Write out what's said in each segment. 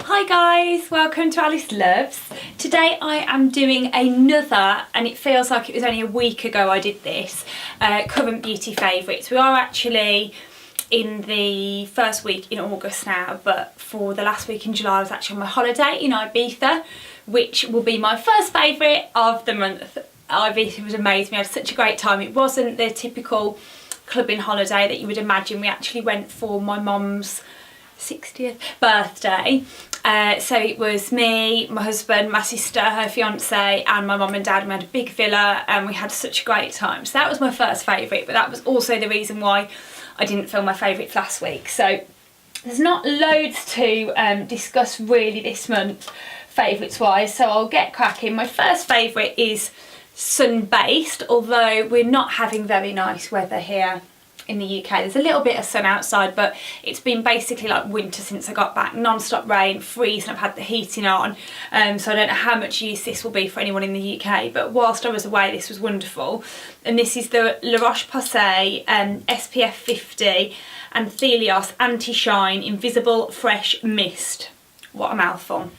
Hi guys, welcome to Alice Loves. Today I am doing another, and it feels like it was only a week ago I did this, current beauty favourites. We are actually in the first week in August now, but for the last week in July I was actually on my holiday in Ibiza, which will be my first favourite of the month. Ibiza was amazing, we had such a great time. It wasn't the typical clubbing holiday that you would imagine. We actually went for my mum's 60th birthday. So it was me, my husband, my sister, her fiance and my mum and dad. We had a big villa and we had such a great time. So that was my first favourite, but that was also the reason why I didn't film my favourites last week. So there's not loads to discuss really this month favourites wise, so I'll get cracking. My first favourite is Sunbased, although we're not having very nice weather here in the UK. There's a little bit of sun outside, but it's been basically like winter since I got back. Non-stop rain, freezing. I've had the heating on, so I don't know how much use this will be for anyone in the UK, but whilst I was away this was wonderful. And this is the Roche Posay SPF 50 Anthelios Anti-Shine Invisible Fresh Mist. What a mouthful.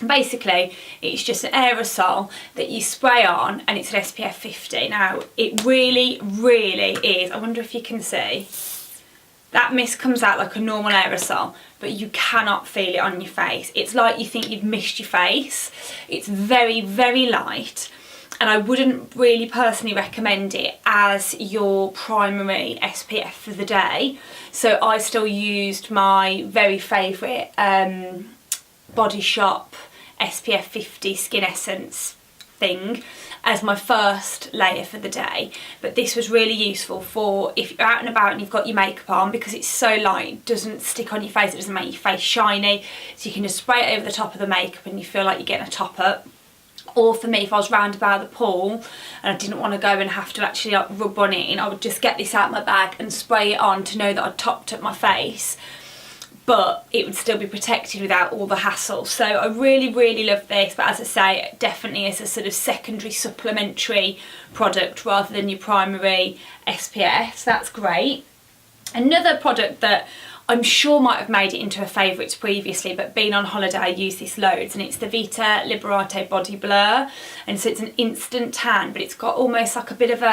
Basically it's just an aerosol that you spray on and it's an SPF 50. Now it really is, I wonder if you can see, that mist comes out like a normal aerosol but you cannot feel it on your face. It's like you think you've missed your face. It's very light, and I wouldn't really personally recommend it as your primary SPF for the day. So I still used my very favourite Body Shop SPF 50 Skin Essence thing as my first layer for the day, but this was really useful for if you're out and about and you've got your makeup on, because it's so light, it doesn't stick on your face, it doesn't make your face shiny, so you can just spray it over the top of the makeup and you feel like you're getting a top up. Or for me, if I was round about the pool and I didn't want to go and have to actually like rub on it, I would just get this out of my bag and spray it on to know that I'd topped up my face, but it would still be protected without all the hassle. So I really love this, but as I say, definitely as a sort of secondary supplementary product rather than your primary SPF, so that's great. Another product that I'm sure might have made it into a favourites previously, but being on holiday I use this loads, and it's the Vita Liberata Body Blur, and so it's an instant tan, but it's got almost like a bit of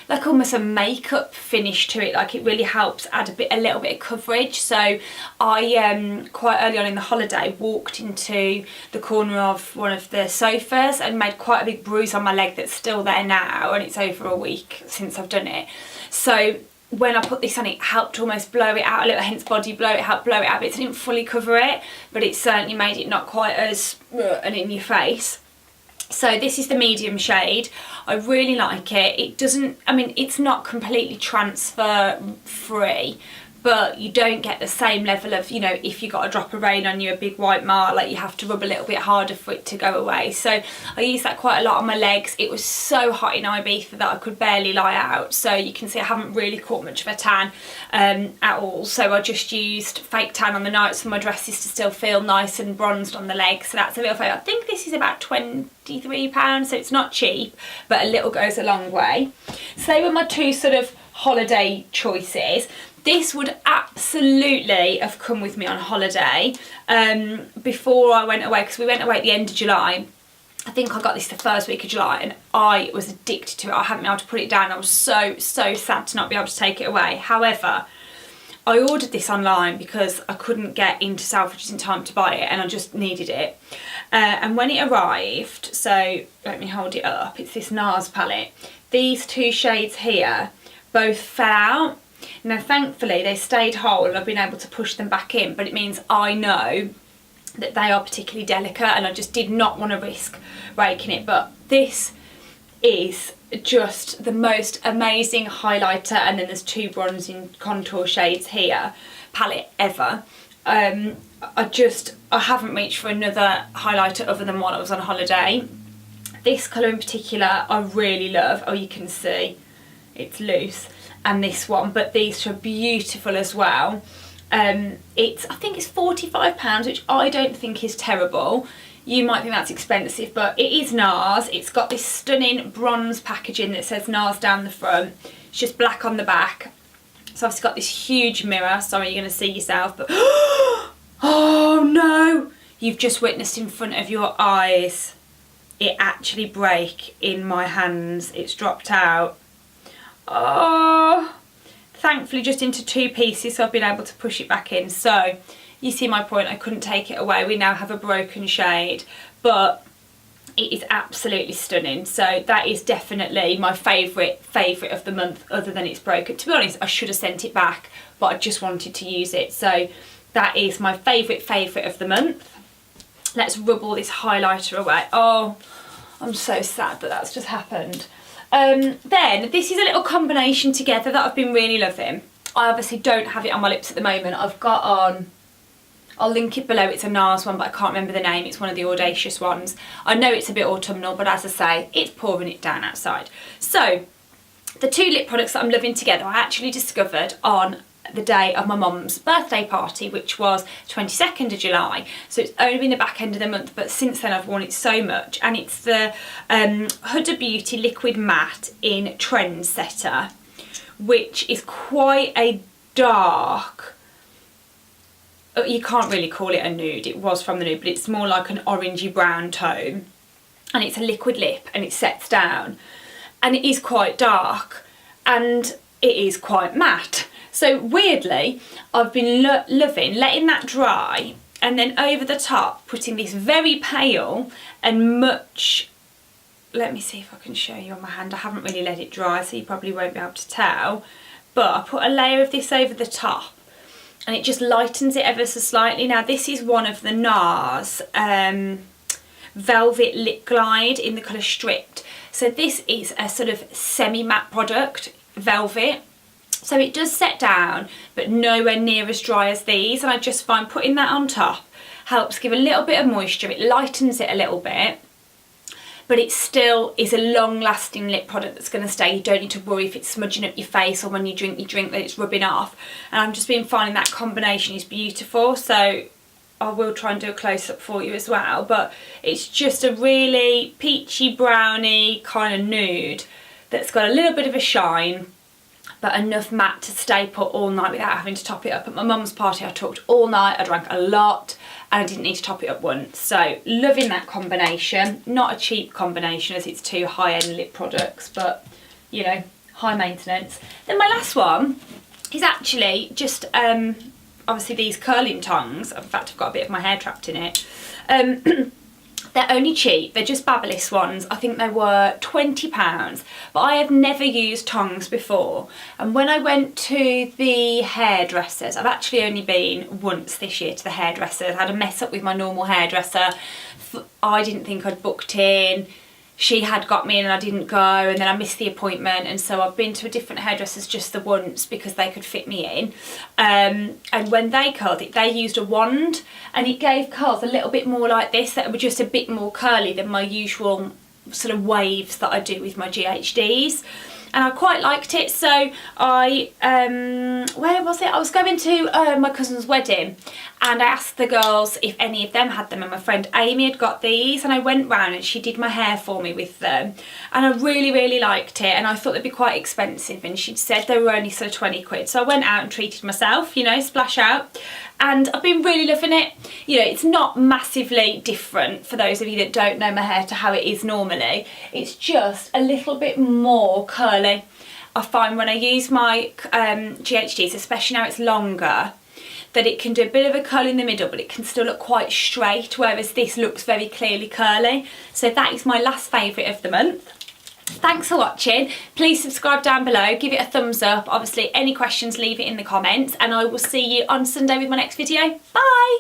like almost a makeup finish to it. Like it really helps add a little bit of coverage. So I quite early on in the holiday walked into the corner of one of the sofas and made quite a big bruise on my leg that's still there now, and it's over a week since I've done it. So when I put this on, it helped almost blow it out a little, hence Body Blow. It helped blow it out a bit. It didn't fully cover it, but it certainly made it not quite as and in your face. So this is the medium shade. I really like it. It doesn't, I mean, it's not completely transfer free, but you don't get the same level of, you know, if you got a drop of rain on you, a big white mark, like you have to rub a little bit harder for it to go away. So I use that quite a lot on my legs. It was so hot in Ibiza that I could barely lie out. So you can see I haven't really caught much of a tan at all. So I just used fake tan on the nights for my dresses to still feel nice and bronzed on the legs. So that's a little favourite. I think this is about £23, so it's not cheap, but a little goes a long way. So they were my two sort of holiday choices. This would absolutely have come with me on holiday before I went away, because we went away at the end of July. I think I got this the first week of July and I was addicted to it. I hadn't been able to put it down. I was so sad to not be able to take it away. However, I ordered this online because I couldn't get into Selfridges in time to buy it and I just needed it. And when it arrived, so let me hold it up, it's this Nars palette. These two shades here both fell out. Now thankfully they stayed whole and I've been able to push them back in, but it means I know that they are particularly delicate and I just did not want to risk breaking it. But this is just the most amazing highlighter, and then there's two bronzing contour shades here palette ever. I haven't reached for another highlighter other than while I was on holiday. This colour in particular I really love. Oh, you can see it's loose, and this one, but these two are beautiful as well. I think it's £45, which I don't think is terrible. You might think that's expensive, but it is Nars. It's got this stunning bronze packaging that says Nars down the front. It's just black on the back. So I've got this huge mirror. Sorry, you're going to see yourself, but oh no, you've just witnessed in front of your eyes it actually break in my hands. It's dropped out. Oh, thankfully just into 2 pieces, so I've been able to push it back in. So you see my point, I couldn't take it away. We now have a broken shade, but it is absolutely stunning. So that is definitely my favourite of the month, other than it's broken. To be honest, I should have sent it back, but I just wanted to use it. So that is my favourite of the month. Let's rub all this highlighter away. Oh, I'm so sad that that's just happened. Then this is a little combination together that I've been really loving. I obviously don't have it on my lips at the moment. I've got on, I'll link it below, it's a Nars one, but I can't remember the name. It's one of the audacious ones. I know it's a bit autumnal, but as I say, it's pouring it down outside. So the 2 lip products that I'm loving together, I actually discovered on the day of my mum's birthday party, which was 22nd of July. So it's only been the back end of the month, but since then I've worn it so much. And it's the Huda Beauty Liquid Matte in Trendsetter, which is quite a dark, you can't really call it a nude, it was from the nude, but it's more like an orangey brown tone. And it's a liquid lip and it sets down. And it is quite dark and it is quite matte. So weirdly, I've been loving letting that dry and then over the top putting this very pale and much, let me see if I can show you on my hand. I haven't really let it dry, so you probably won't be able to tell. But I put a layer of this over the top and it just lightens it ever so slightly. Now this is one of the Nars Velvet Lip Glide in the colour Stripped. So this is a sort of semi-matte product, velvet. So it does set down, but nowhere near as dry as these. And I just find putting that on top helps give a little bit of moisture. It lightens it a little bit, but it still is a long-lasting lip product that's going to stay. You don't need to worry if it's smudging up your face or when you drink that it's rubbing off. And I've just been finding that combination is beautiful. So I will try and do a close-up for you as well. But it's just a really peachy, browny kind of nude that's got a little bit of a shine, but enough matte to stay put all night without having to top it up. At my mum's party I talked all night, I drank a lot and I didn't need to top it up once. So loving that combination. Not a cheap combination as it's 2 high-end lip products, but you know, high maintenance. Then my last one is actually just obviously these curling tongs. In fact, I've got a bit of my hair trapped in it. They're only cheap, they're just BaByliss ones. I think they were £20, but I have never used tongs before. And when I went to the hairdressers, I've actually only been once this year to the hairdressers. I had a mess up with my normal hairdresser. I didn't think I'd booked in. She had got me in and I didn't go, and then I missed the appointment, and so I've been to a different hairdressers just the once because they could fit me in. And when they curled it, they used a wand and it gave curls a little bit more like this, that were just a bit more curly than my usual sort of waves that I do with my GHDs. And I quite liked it, so I, where was it? I was going to my cousin's wedding and I asked the girls if any of them had them, and my friend Amy had got these, and I went round and she did my hair for me with them, and I really liked it, and I thought they'd be quite expensive, and she'd said they were only sort of 20 quid, so I went out and treated myself, you know, splash out. And I've been really loving it. You know, it's not massively different for those of you that don't know my hair to how it is normally. It's just a little bit more curly. I find when I use my GHDs, especially now it's longer, that it can do a bit of a curl in the middle, but it can still look quite straight, whereas this looks very clearly curly. So that is my last favourite of the month. Thanks for watching. Please subscribe down below, give it a thumbs up. Obviously, any questions, leave it in the comments, and I will see you on Sunday with my next video. Bye!